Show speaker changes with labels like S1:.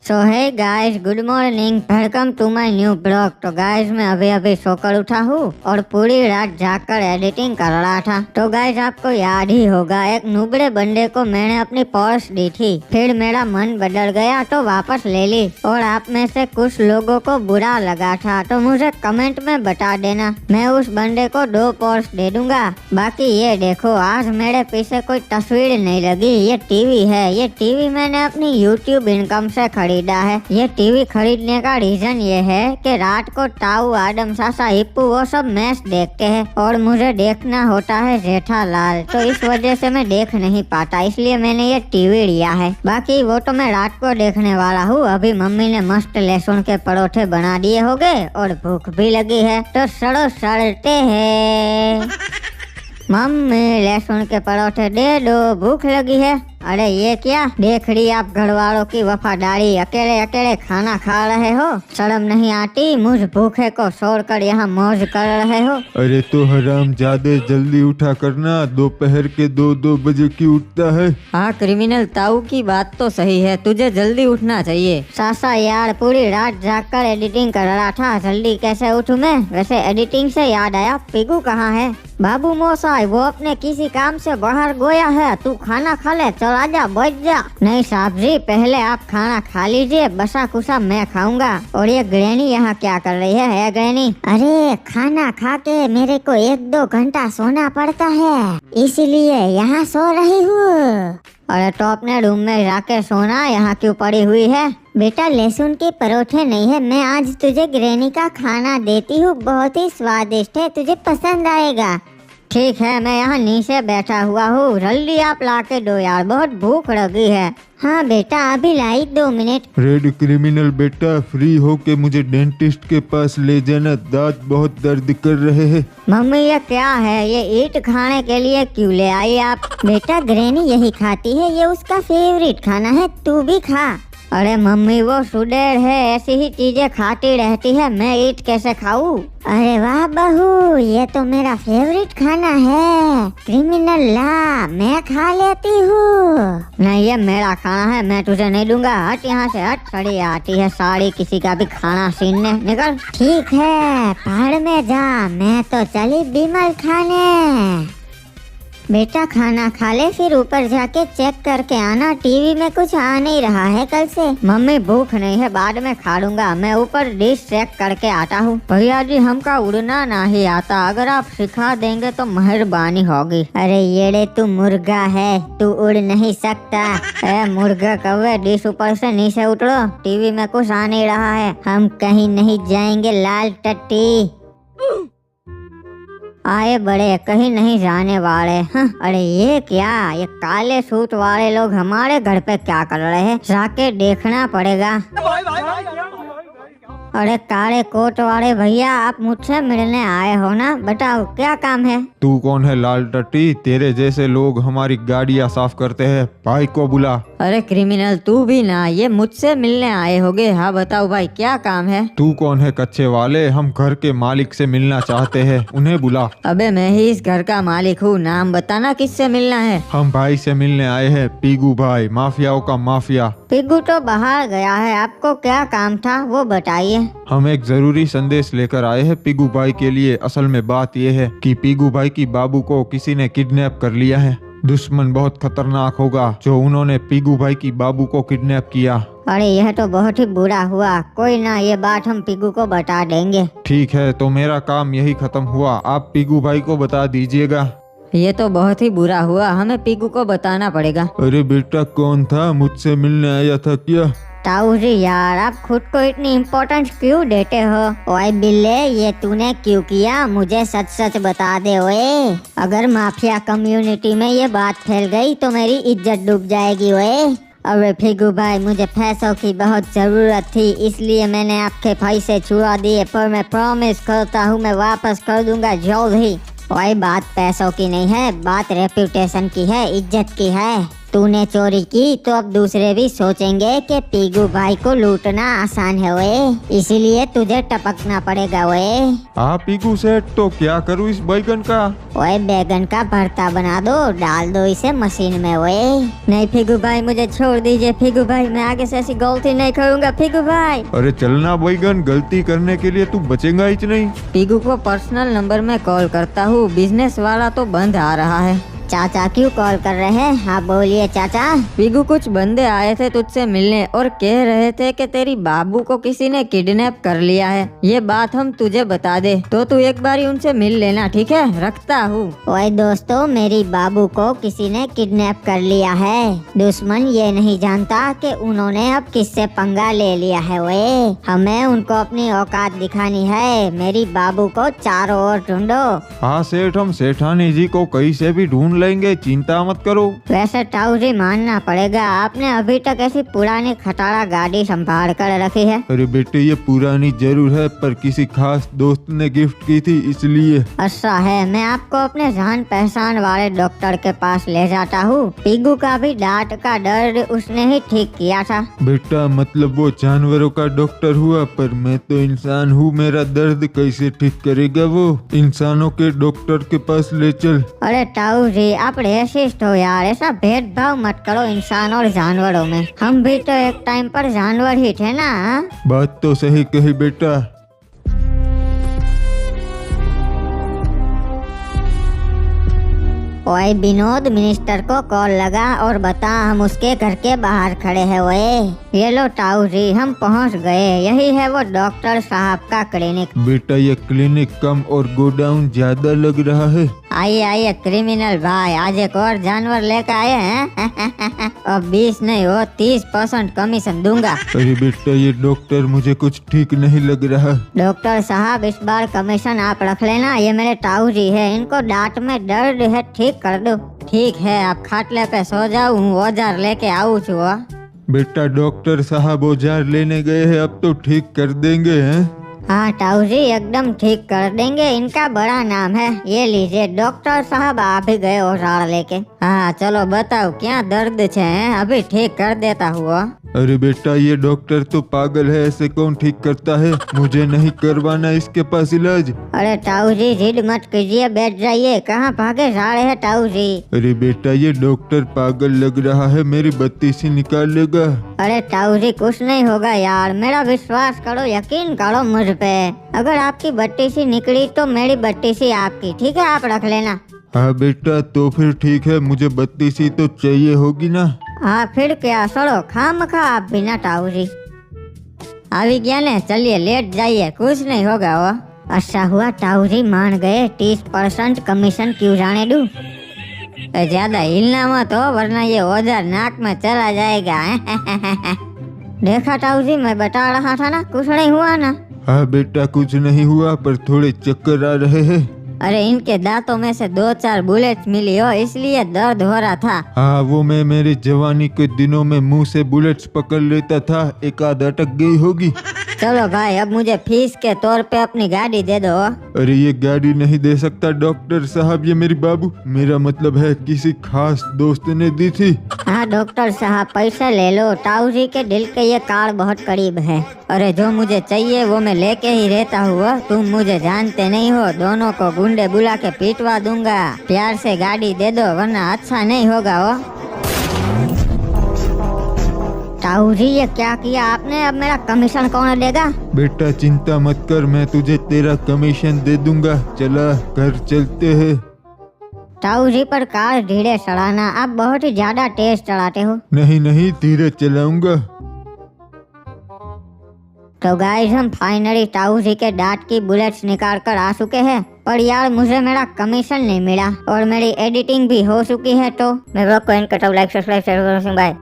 S1: So hey guys, good morning, welcome to my new blog. तो guys मैं अभी अभी सोकर उठा हूँ और पूरी रात जागकर एडिटिंग कर रहा था। तो गाइस आपको याद ही होगा, एक नुबड़े बंदे को मैंने अपनी पर्स दी थी, फिर मेरा मन बदल गया तो वापस ले ली। और आप में से कुछ लोगों को बुरा लगा था तो मुझे कमेंट में बता देना, मैं उस बंदे को 2 पर्स दे दूंगा। बाकी ये देखो, आज मेरे पीछे कोई तस्वीर नहीं लगी, ये टीवी है। ये टीवी मैंने अपनी यूट्यूब इनकम से खरीदा है। ये टीवी खरीदने का रीजन ये है कि रात को ताऊ, आदम, सासा, हिप्पू वो सब मैच देखते हैं और मुझे देखना होता है जेठालाल, तो इस वजह से मैं देख नहीं पाता, इसलिए मैंने ये टीवी लिया है। बाकी वो तो मैं रात को देखने वाला हूँ। अभी मम्मी ने मस्त लहसुन के परोठे बना दिए होंगे और भूख भी लगी है, तो सड़ो सड़ते हैं। मम्मी लहसुन के परोठे दे दो, भूख लगी है। अरे ये क्या देख रही आप घर वालों की वफादारी, अकेले अकेले खाना खा रहे हो, शर्म नहीं आती? मुझ भूखे को छोड़कर यहाँ मौज कर रहे हो।
S2: अरे तो हराम जादे, जल्दी उठा करना, दोपहर के 2-2 बजे की उठता है।
S3: हाँ क्रिमिनल, ताऊ की बात तो सही है, तुझे जल्दी उठना चाहिए।
S1: सासा यार, पूरी रात जागकर एडिटिंग कर रहा था, जल्दी कैसे उठूं मैं? वैसे एडिटिंग से याद आया, पिगू कहाँ है? बाबू मोसाई वो अपने किसी काम से बाहर गया है, तू खाना खा ले, चल आजा, बैठ जा। नहीं साहब जी, पहले आप खाना खा लीजिए, बसा कुसा मैं खाऊंगा। और ये ग्रैनी यहाँ क्या कर रही है ग्रैनी? अरे खाना खा के मेरे को 1-2 घंटा सोना पड़ता है, इसीलिए यहाँ सो रही हूँ। अरे तो अपने रूम में जाके सोना, यहाँ क्यों पड़ी हुई है? बेटा लहसुन के परोठे नहीं है, मैं आज तुझे ग्रैनी का खाना देती हूँ, बहुत ही स्वादिष्ट है, तुझे पसंद आएगा। ठीक है, मैं यहाँ नीचे बैठा हुआ हूँ, जल्दी आप ला के दो यार, बहुत भूख लगी है। हाँ बेटा अभी लाई, 2 मिनट।
S2: रेड क्रिमिनल बेटा, फ्री हो के मुझे डेंटिस्ट के पास ले जाना, दांत बहुत दर्द कर रहे हैं।
S1: मम्मी ये क्या है? ये ईट खाने के लिए क्यों ले आई आप? बेटा ग्रैनी यही खाती है, ये उसका फेवरेट खाना है, तू भी खा। अरे मम्मी वो सुडेर है, ऐसी ही चीजें खाती रहती है, मैं ईट कैसे खाऊं? अरे वाह बहू, ये तो मेरा फेवरेट खाना है। क्रिमिनल ला, मैं खा लेती हूँ। नहीं ये मेरा खाना है, मैं तुझे नहीं दूंगा, हट यहाँ से हट। सड़ी आती है साड़ी किसी का भी खाना छीनने, निकल। ठीक है पहाड़ में जा, मैं तो चली बिमल खाने। बेटा खाना खा ले, फिर ऊपर जाके चेक करके आना, टीवी में कुछ आ नहीं रहा है कल से। मम्मी भूख नहीं है, बाद में खा लूंगा, मैं ऊपर डिश चेक करके आता हूँ। भैया जी हमका उड़ना नहीं आता, अगर आप सिखा देंगे तो मेहरबानी होगी। अरे येड़े तू मुर्गा है, तू उड़ नहीं सकता। अरे मुर्गा कौवे, डिश ऊपर से नीचे उतरो, टीवी में कुछ आ नहीं रहा है, हम कहीं नहीं जाएंगे लाल टट्टी। आए बड़े कहीं नहीं जाने वाले। अरे ये क्या, ये काले सूट वाले लोग हमारे घर पे क्या कर रहे हैं? जाके देखना पड़ेगा। अरे काले कोट वाले भैया, आप मुझसे मिलने आए हो ना? बताओ क्या काम है?
S2: तू कौन है लाल टट्टी? तेरे जैसे लोग हमारी गाड़ियाँ साफ करते हैं, भाई को बुला।
S3: अरे क्रिमिनल तू भी ना, ये मुझसे मिलने आए होगे। हाँ बताओ भाई क्या काम है?
S2: तू कौन है कच्चे वाले? हम घर के मालिक से मिलना चाहते हैं, उन्हें बुला।
S3: अबे मैं ही इस घर का मालिक हूँ, नाम बताना किससे मिलना है?
S2: हम भाई से मिलने आए हैं, पीगू भाई, माफियाओं का माफिया।
S1: पिग्गू तो बाहर गया है, आपको क्या काम था वो बताइए।
S2: हम एक जरूरी संदेश लेकर आए हैं पीगू भाई के लिए। असल में बात यह है कि पीगू भाई की बाबू को किसी ने किडनैप कर लिया है। दुश्मन बहुत खतरनाक होगा जो उन्होंने पीगू भाई की बाबू को किडनैप किया।
S1: अरे यह तो बहुत ही बुरा हुआ, कोई ना, ये बात हम पिग्गू को बता देंगे।
S2: ठीक है, तो मेरा काम यही खत्म हुआ, आप पीगू भाई को बता दीजिएगा।
S3: ये तो बहुत ही बुरा हुआ, हमें पिगू को बताना पड़ेगा।
S2: अरे बेटा कौन था, मुझसे मिलने आया था क्या?
S1: ताऊ जी यार, आप खुद को इतनी इम्पोर्टेंस क्यों देते हो? ओए बिल्ले, ये तूने क्यों किया? मुझे सच सच बता दे ओए, अगर माफिया कम्युनिटी में ये बात फैल गई तो मेरी इज्जत डूब जाएगी ओए। अरे फिगू भाई, मुझे पैसों की बहुत जरूरत थी, इसलिए मैंने आपके पैसे छुड़ा दिए, पर मैं प्रॉमिस करता हूँ मैं वापस कर दूंगा जल्द ही। ओए बात पैसों की नहीं है, बात रेप्यूटेशन की है, इज्जत की है। तूने चोरी की तो अब दूसरे भी सोचेंगे कि पीगू भाई को लूटना आसान है ओए, इसीलिए तुझे टपकना पड़ेगा ओए।
S2: हाँ पीगू सेठ, तो क्या करूँ इस बैगन का?
S1: ओए बैगन का भरता बना दो, डाल दो इसे मशीन में ओए।
S3: नहीं फिगू भाई, मुझे छोड़ दीजिए फिगू भाई, मैं आगे से ऐसी गलती नहीं करूँगा फिगू भाई।
S2: अरे चलना बैगन, गलती करने के लिए तू बचेगा ही नहीं।
S3: पीगू को पर्सनल नंबर में कॉल करता हूँ, बिजनेस वाला तो बंद आ रहा है।
S1: चाचा क्यों कॉल कर रहे हैं? हाँ बोलिए चाचा।
S3: पीगू, कुछ बंदे आए थे तुझसे मिलने और कह रहे थे कि तेरी बाबू को किसी ने किडनैप कर लिया है। ये बात हम तुझे बता दे तो तू एक बारी उनसे मिल लेना, ठीक है? रखता हूँ।
S1: ओए दोस्तों, मेरी बाबू को किसी ने किडनैप कर लिया है। दुश्मन ये नहीं जानता कि उन्होंने अब किससे पंगा ले लिया है ओए। हमें उनको अपनी औकात दिखानी है। मेरी बाबू को चारों ओर ढूंढो।
S2: हाँ सेठ, हम सेठानी जी को कहीं से भी ढूंढ लेंगे, चिंता मत करो।
S1: वैसे ताऊ जी मानना पड़ेगा, आपने अभी तक ऐसी पुरानी खटारा गाड़ी संभाल कर रखी है।
S2: अरे बेटे, ये पुरानी जरूर है पर किसी खास दोस्त ने गिफ्ट की थी इसलिए।
S1: अच्छा है, मैं आपको अपने जान पहचान वाले डॉक्टर के पास ले जाता हूँ। पीगू का भी दांत का दर्द उसने ही ठीक किया था।
S2: बेटा मतलब वो जानवरों का डॉक्टर हुआ, पर मैं तो इंसान हूँ, मेरा दर्द कैसे ठीक करेगा वो? इंसानों के डॉक्टर के पास ले चल।
S1: अरे ताऊ जी, आप रेसिस्ट हो यार, ऐसा भेदभाव मत करो इंसान और जानवरों में। हम भी तो एक टाइम पर जानवर ही थे ना।
S2: बात तो सही कही बेटा।
S1: ओए विनोद, मिनिस्टर को कॉल लगा और बता हम उसके घर के बाहर खड़े हैं। ओए ये लो ताऊ जी, हम पहुंच गए। यही है वो डॉक्टर साहब का क्लिनिक।
S2: बेटा ये क्लिनिक कम और गोडाउन ज्यादा लग रहा है।
S3: आइए आइए क्रिमिनल भाई, आज एक और जानवर लेकर आए हैं। अब 20 नहीं हो 30% कमीशन दूंगा।
S2: अरे बेटा, ये डॉक्टर मुझे कुछ ठीक नहीं लग रहा।
S1: डॉक्टर साहब, इस बार कमीशन आप रख लेना। ये मेरे ताऊ जी है, इनको दांत में दर्द है, ठीक कर दो।
S3: ठीक है, आप खाटले पे सो जाओ, हूँ औजार लेके आऊँ छू।
S2: बेटा डॉक्टर साहब औजार लेने गए हैं, अब तो ठीक कर देंगे हैं।
S1: हाँ ताऊ जी, एकदम ठीक कर देंगे। इनका बड़ा नाम है। ये लीजिए डॉक्टर साहब, आप भी गए औजार लेके।
S3: हाँ चलो बताओ क्या दर्द है, अभी ठीक कर देता हुआ।
S2: अरे बेटा, ये डॉक्टर तो पागल है, ऐसे कौन ठीक करता है? मुझे नहीं करवाना इसके पास इलाज।
S1: अरे ताऊ जी जिद मत कीजिए, बैठ जाइए। कहाँ भागे जा रहे हैं ताऊ जी?
S2: अरे बेटा, ये डॉक्टर पागल लग रहा है, मेरी बत्ती से निकाल लेगा।
S1: अरे ताऊ जी कुछ नहीं होगा यार, मेरा विश्वास करो, यकीन करो मुझ पे। अगर आपकी बत्ती सी निकली तो मेरी बत्ती सी आपकी, ठीक है? आप रख लेना।
S2: हाँ बेटा, तो फिर ठीक है, मुझे बत्ती सी तो चाहिए होगी ना।
S1: हाँ फिर क्या, सड़ो खामखा आप बिना ताऊ जी।
S3: अभी क्या ने, चलिए लेट जाइए, कुछ नहीं होगा वो।
S1: अच्छा हुआ ताऊ जी मान गए। 30% कमीशन क्यों जाने दूं?
S3: ज्यादा हिलना मत हो, वरना ये औजार नाक में चला जाएगा।
S1: देखा ताऊ जी, मैं बता रहा था ना, कुछ नहीं हुआ ना।
S2: हाँ बेटा, कुछ नहीं हुआ, पर थोड़े चक्कर आ रहे हैं।
S3: अरे इनके दांतों में से 2-4 बुलेट मिली हो, इसलिए दर्द हो रहा था।
S2: हाँ, वो मैं मेरी जवानी के दिनों में मुंह से बुलेट्स पकड़ लेता था, एक आध अटक गई होगी।
S3: चलो भाई, अब मुझे फीस के तौर पे अपनी गाड़ी दे दो।
S2: अरे ये गाड़ी नहीं दे सकता डॉक्टर साहब, ये मेरी बाबू, मेरा मतलब है किसी खास दोस्त ने दी थी।
S1: हाँ डॉक्टर साहब, पैसे ले लो। ताऊ जी के दिल के ये कार्ड बहुत करीब है।
S3: अरे जो मुझे चाहिए वो मैं लेके ही रहता हूँ। तुम मुझे जानते नहीं हो, दोनों को गुंडे बुला के पीटवा दूंगा। प्यार से गाड़ी दे दो, वरना अच्छा नहीं होगा वो।
S1: ताऊ जी ये क्या किया आपने? अब मेरा कमीशन कौन देगा?
S2: बेटा चिंता मत कर, मैं तुझे तेरा कमीशन दे दूंगा। चला घर चलते हैं।
S1: ताऊ जी पर कार धीरे चलाना, आप बहुत ही ज्यादा तेज चलाते हो।
S2: नहीं नहीं, धीरे चलाऊंगा।
S1: तो गाइस, हम फाइनली ताऊ जी के दांत की बुलेट्स निकाल कर आ चुके हैं। पर यार मुझे मेरा कमीशन नहीं मिला और मेरी एडिटिंग भी हो चुकी है। तो मैं ब्लॉग को एंड करता हूँ। लाइक सब्सक्राइब शेयर करो। बाय।